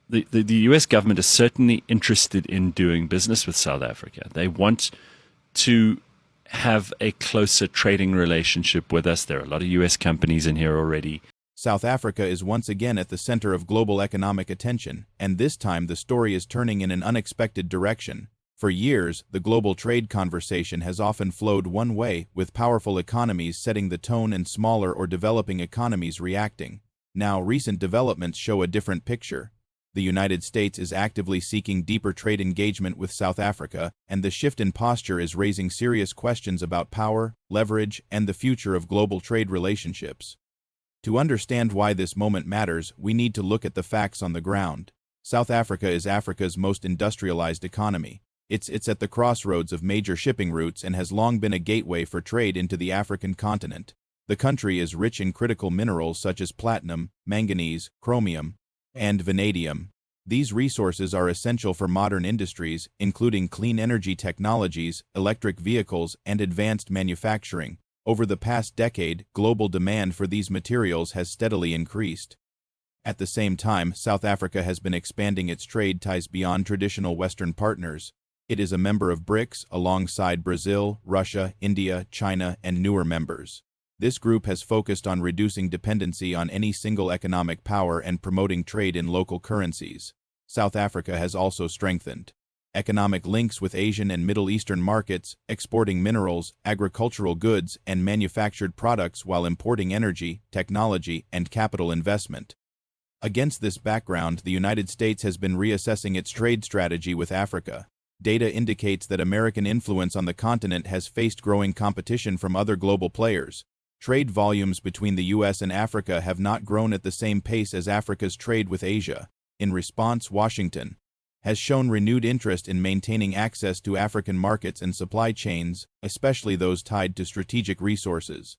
the US government is certainly interested in doing business with South Africa. They want to have a closer trading relationship with us. There are a lot of US companies in here already. South Africa is once again at the center of global economic attention, and this time the story is turning in an unexpected direction. For years, the global trade conversation has often flowed one way, with powerful economies setting the tone and smaller or developing economies reacting. Now, recent developments show a different picture. The United States is actively seeking deeper trade engagement with South Africa, and the shift in posture is raising serious questions about power, leverage, and the future of global trade relationships. To understand why this moment matters, we need to look at the facts on the ground. South Africa is Africa's most industrialized economy. It's at the crossroads of major shipping routes and has long been a gateway for trade into the African continent. The country is rich in critical minerals such as platinum, manganese, chromium, and vanadium. These resources are essential for modern industries, including clean energy technologies, electric vehicles, and advanced manufacturing. Over the past decade, global demand for these materials has steadily increased. At the same time, South Africa has been expanding its trade ties beyond traditional Western partners. It is a member of BRICS alongside Brazil, Russia, India, China, and newer members. This group has focused on reducing dependency on any single economic power and promoting trade in local currencies. South Africa has also strengthened economic links with Asian and Middle Eastern markets, exporting minerals, agricultural goods, and manufactured products while importing energy, technology, and capital investment. Against this background, the United States has been reassessing its trade strategy with Africa. Data indicates that American influence on the continent has faced growing competition from other global players. Trade volumes between the U.S. and Africa have not grown at the same pace as Africa's trade with Asia. In response, Washington has shown renewed interest in maintaining access to African markets and supply chains, especially those tied to strategic resources.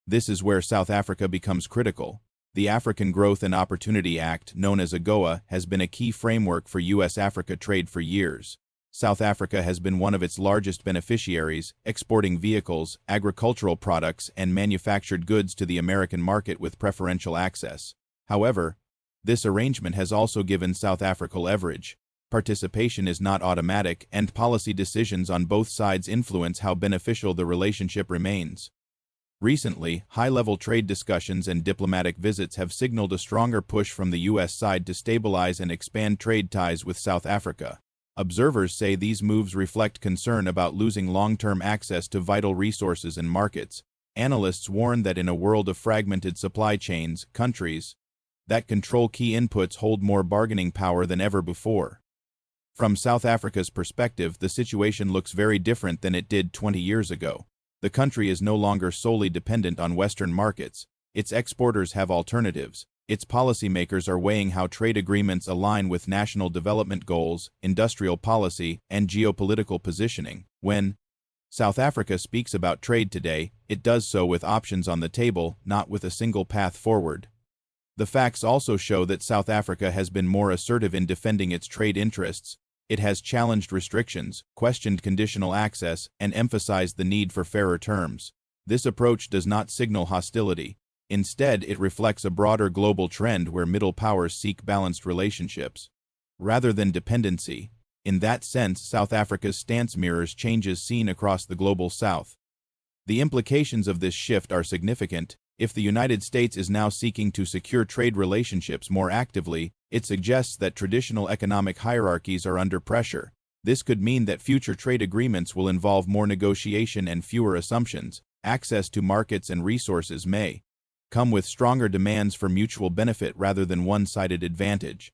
This is where South Africa becomes critical. The African Growth and Opportunity Act, known as AGOA, has been a key framework for U.S.-Africa trade for years. South Africa has been one of its largest beneficiaries, exporting vehicles, agricultural products, and manufactured goods to the American market with preferential access. However, this arrangement has also given South Africa leverage. Participation is not automatic, and policy decisions on both sides influence how beneficial the relationship remains. Recently, high-level trade discussions and diplomatic visits have signaled a stronger push from the U.S. side to stabilize and expand trade ties with South Africa. Observers say these moves reflect concern about losing long-term access to vital resources and markets. Analysts warn that in a world of fragmented supply chains, countries that control key inputs hold more bargaining power than ever before. From South Africa's perspective, the situation looks very different than it did 20 years ago. The country is no longer solely dependent on Western markets. Its exporters have alternatives. Its policymakers are weighing how trade agreements align with national development goals, industrial policy, and geopolitical positioning. When South Africa speaks about trade today, it does so with options on the table, not with a single path forward. The facts also show that South Africa has been more assertive in defending its trade interests. It has challenged restrictions, questioned conditional access, and emphasized the need for fairer terms. This approach does not signal hostility. Instead, it reflects a broader global trend where middle powers seek balanced relationships rather than dependency. In that sense, South Africa's stance mirrors changes seen across the global South. The implications of this shift are significant. If the United States is now seeking to secure trade relationships more actively, it suggests that traditional economic hierarchies are under pressure. This could mean that future trade agreements will involve more negotiation and fewer assumptions. Access to markets and resources may come with stronger demands for mutual benefit rather than one-sided advantage.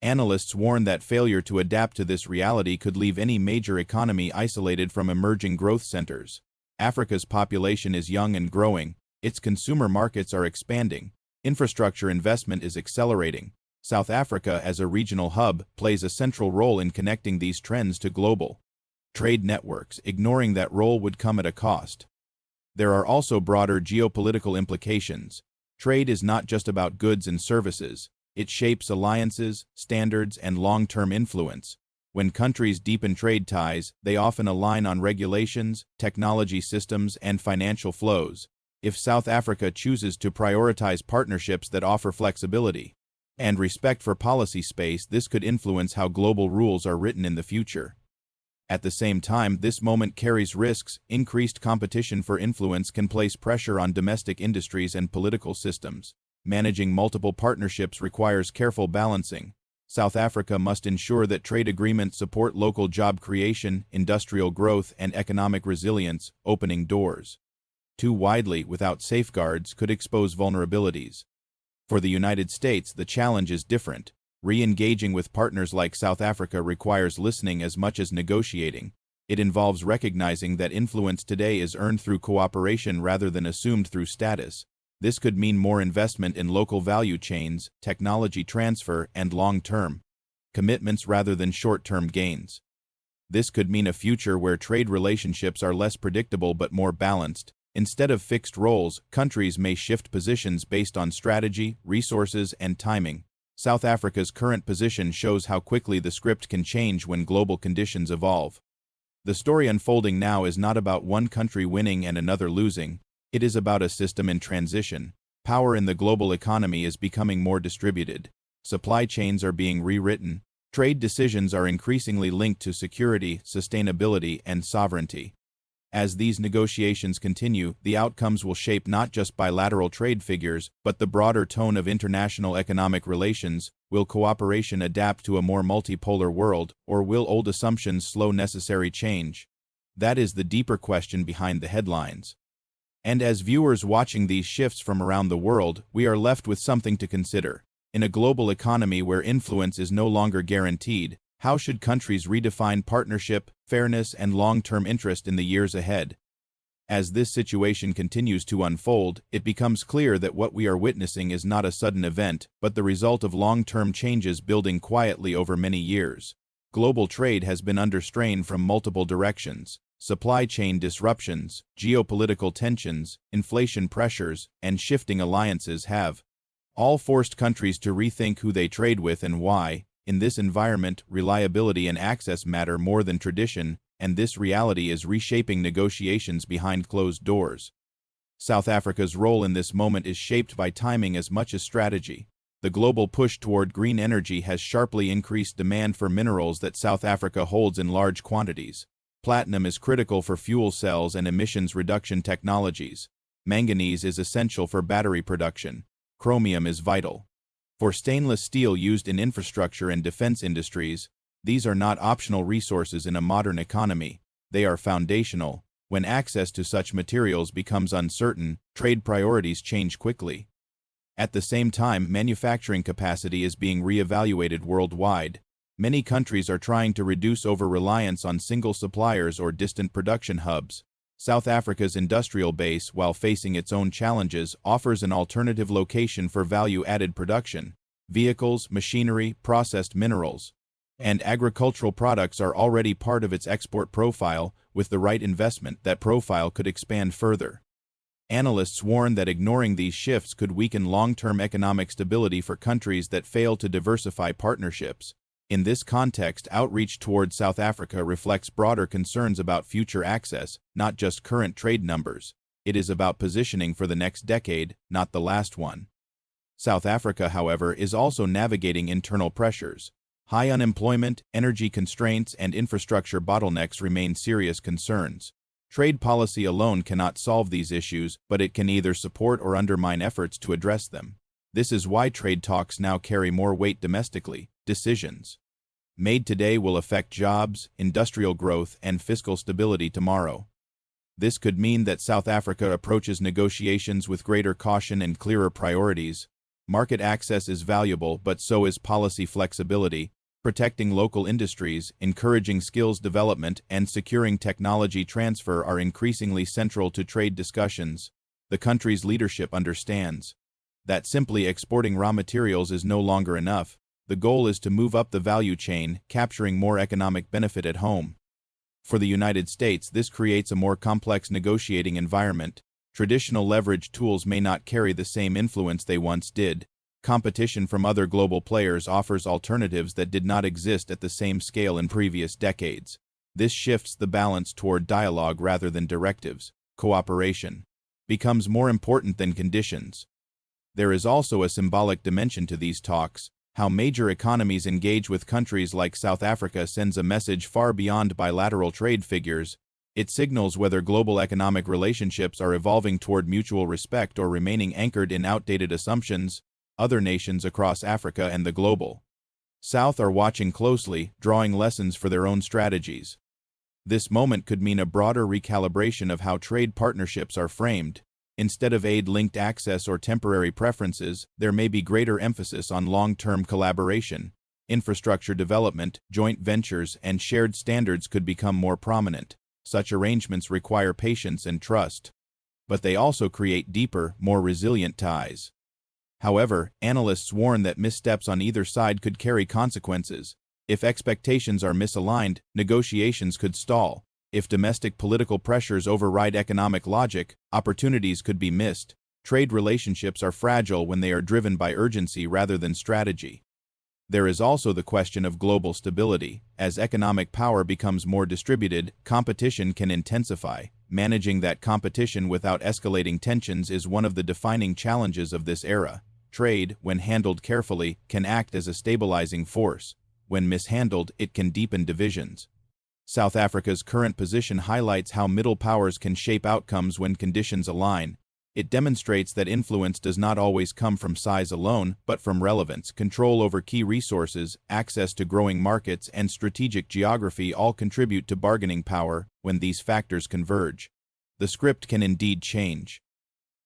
Analysts warn that failure to adapt to this reality could leave any major economy isolated from emerging growth centers. Africa's population is young and growing. Its consumer markets are expanding. Infrastructure investment is accelerating. South Africa, as a regional hub, plays a central role in connecting these trends to global trade networks. Ignoring that role would come at a cost. There are also broader geopolitical implications. Trade is not just about goods and services. It shapes alliances, standards, and long-term influence. When countries deepen trade ties, they often align on regulations, technology systems, and financial flows. If South Africa chooses to prioritize partnerships that offer flexibility, and respect for policy space. This could influence how global rules are written in the future. At the same time, this moment carries risks. Increased competition for influence can place pressure on domestic industries and political systems. Managing multiple partnerships requires careful balancing. South Africa must ensure that trade agreements support local job creation, industrial growth, and economic resilience, opening doors too widely without safeguards could expose vulnerabilities. For the United States, the challenge is different. Re-engaging with partners like South Africa requires listening as much as negotiating. It involves recognizing that influence today is earned through cooperation rather than assumed through status. This could mean more investment in local value chains, technology transfer, and long-term commitments rather than short-term gains. This could mean a future where trade relationships are less predictable but more balanced. Instead of fixed roles, countries may shift positions based on strategy, resources, and timing. South Africa's current position shows how quickly the script can change when global conditions evolve. The story unfolding now is not about one country winning and another losing. It is about a system in transition. Power in the global economy is becoming more distributed. Supply chains are being rewritten. Trade decisions are increasingly linked to security, sustainability, and sovereignty. As these negotiations continue, the outcomes will shape not just bilateral trade figures, but the broader tone of international economic relations. Will cooperation adapt to a more multipolar world, or will old assumptions slow necessary change? That is the deeper question behind the headlines. And as viewers watching these shifts from around the world, we are left with something to consider. In a global economy where influence is no longer guaranteed, how should countries redefine partnership, fairness, and long-term interest in the years ahead? As this situation continues to unfold, it becomes clear that what we are witnessing is not a sudden event, but the result of long-term changes building quietly over many years. Global trade has been under strain from multiple directions. Supply chain disruptions, geopolitical tensions, inflation pressures, and shifting alliances have all forced countries to rethink who they trade with and why. In this environment, reliability and access matter more than tradition, and this reality is reshaping negotiations behind closed doors. South Africa's role in this moment is shaped by timing as much as strategy. The global push toward green energy has sharply increased demand for minerals that South Africa holds in large quantities. Platinum is critical for fuel cells and emissions reduction technologies. Manganese is essential for battery production. Chromium is vital for stainless steel used in infrastructure and defense industries. These are not optional resources in a modern economy. They are foundational. When access to such materials becomes uncertain, trade priorities change quickly. At the same time, manufacturing capacity is being reevaluated worldwide. Many countries are trying to reduce over-reliance on single suppliers or distant production hubs. South Africa's industrial base, while facing its own challenges, offers an alternative location for value-added production. Vehicles, machinery, processed minerals, and agricultural products are already part of its export profile. With the right investment, that profile could expand further. Analysts warn that ignoring these shifts could weaken long-term economic stability for countries that fail to diversify partnerships. In this context, outreach toward South Africa reflects broader concerns about future access, not just current trade numbers. It is about positioning for the next decade, not the last one. South Africa, however, is also navigating internal pressures. High unemployment, energy constraints, and infrastructure bottlenecks remain serious concerns. Trade policy alone cannot solve these issues, but it can either support or undermine efforts to address them. This is why trade talks now carry more weight domestically. Decisions made today will affect jobs, industrial growth, and fiscal stability tomorrow. This could mean that South Africa approaches negotiations with greater caution and clearer priorities. Market access is valuable, but so is policy flexibility. Protecting local industries, encouraging skills development, and securing technology transfer are increasingly central to trade discussions. The country's leadership understands that simply exporting raw materials is no longer enough. The goal is to move up the value chain, capturing more economic benefit at home. For the United States, this creates a more complex negotiating environment. Traditional leverage tools may not carry the same influence they once did. Competition from other global players offers alternatives that did not exist at the same scale in previous decades. This shifts the balance toward dialogue rather than directives. Cooperation becomes more important than conditions. There is also a symbolic dimension to these talks. How major economies engage with countries like South Africa sends a message far beyond bilateral trade figures. It signals whether global economic relationships are evolving toward mutual respect or remaining anchored in outdated assumptions. Other nations across Africa and the global South are watching closely, drawing lessons for their own strategies. This moment could mean a broader recalibration of how trade partnerships are framed. Instead of aid-linked access or temporary preferences, there may be greater emphasis on long-term collaboration. Infrastructure development, joint ventures, and shared standards could become more prominent. Such arrangements require patience and trust, but they also create deeper, more resilient ties. However, analysts warn that missteps on either side could carry consequences. If expectations are misaligned, negotiations could stall. If domestic political pressures override economic logic, opportunities could be missed. Trade relationships are fragile when they are driven by urgency rather than strategy. There is also the question of global stability. As economic power becomes more distributed, competition can intensify. Managing that competition without escalating tensions is one of the defining challenges of this era. Trade, when handled carefully, can act as a stabilizing force. When mishandled, it can deepen divisions. South Africa's current position highlights how middle powers can shape outcomes when conditions align. It demonstrates that influence does not always come from size alone, but from relevance. Control over key resources, access to growing markets, and strategic geography all contribute to bargaining power. When these factors converge, the script can indeed change.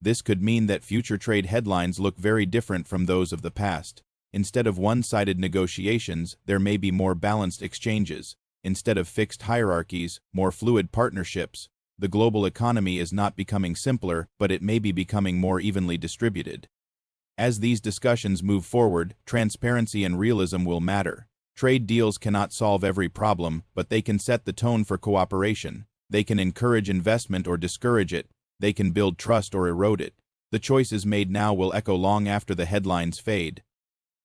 This could mean that future trade headlines look very different from those of the past. Instead of one-sided negotiations, there may be more balanced exchanges. Instead of fixed hierarchies, more fluid partnerships. The global economy is not becoming simpler, but it may be becoming more evenly distributed. As these discussions move forward, transparency and realism will matter. Trade deals cannot solve every problem, but they can set the tone for cooperation. They can encourage investment or discourage it. They can build trust or erode it. The choices made now will echo long after the headlines fade.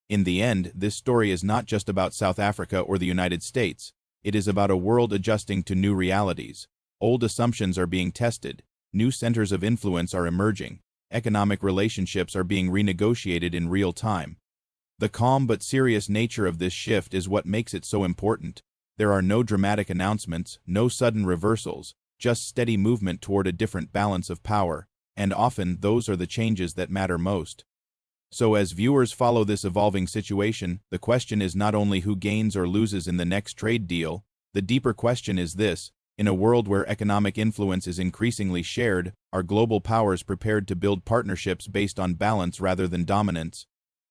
In the end, this story is not just about South Africa or the United States. It is about a world adjusting to new realities. Old assumptions are being tested. New centers of influence are emerging. Economic relationships are being renegotiated in real time. The calm but serious nature of this shift is what makes it so important. There are no dramatic announcements, no sudden reversals, just steady movement toward a different balance of power, and often those are the changes that matter most. So as viewers follow this evolving situation, the question is not only who gains or loses in the next trade deal. The deeper question is this: in a world where economic influence is increasingly shared, are global powers prepared to build partnerships based on balance rather than dominance?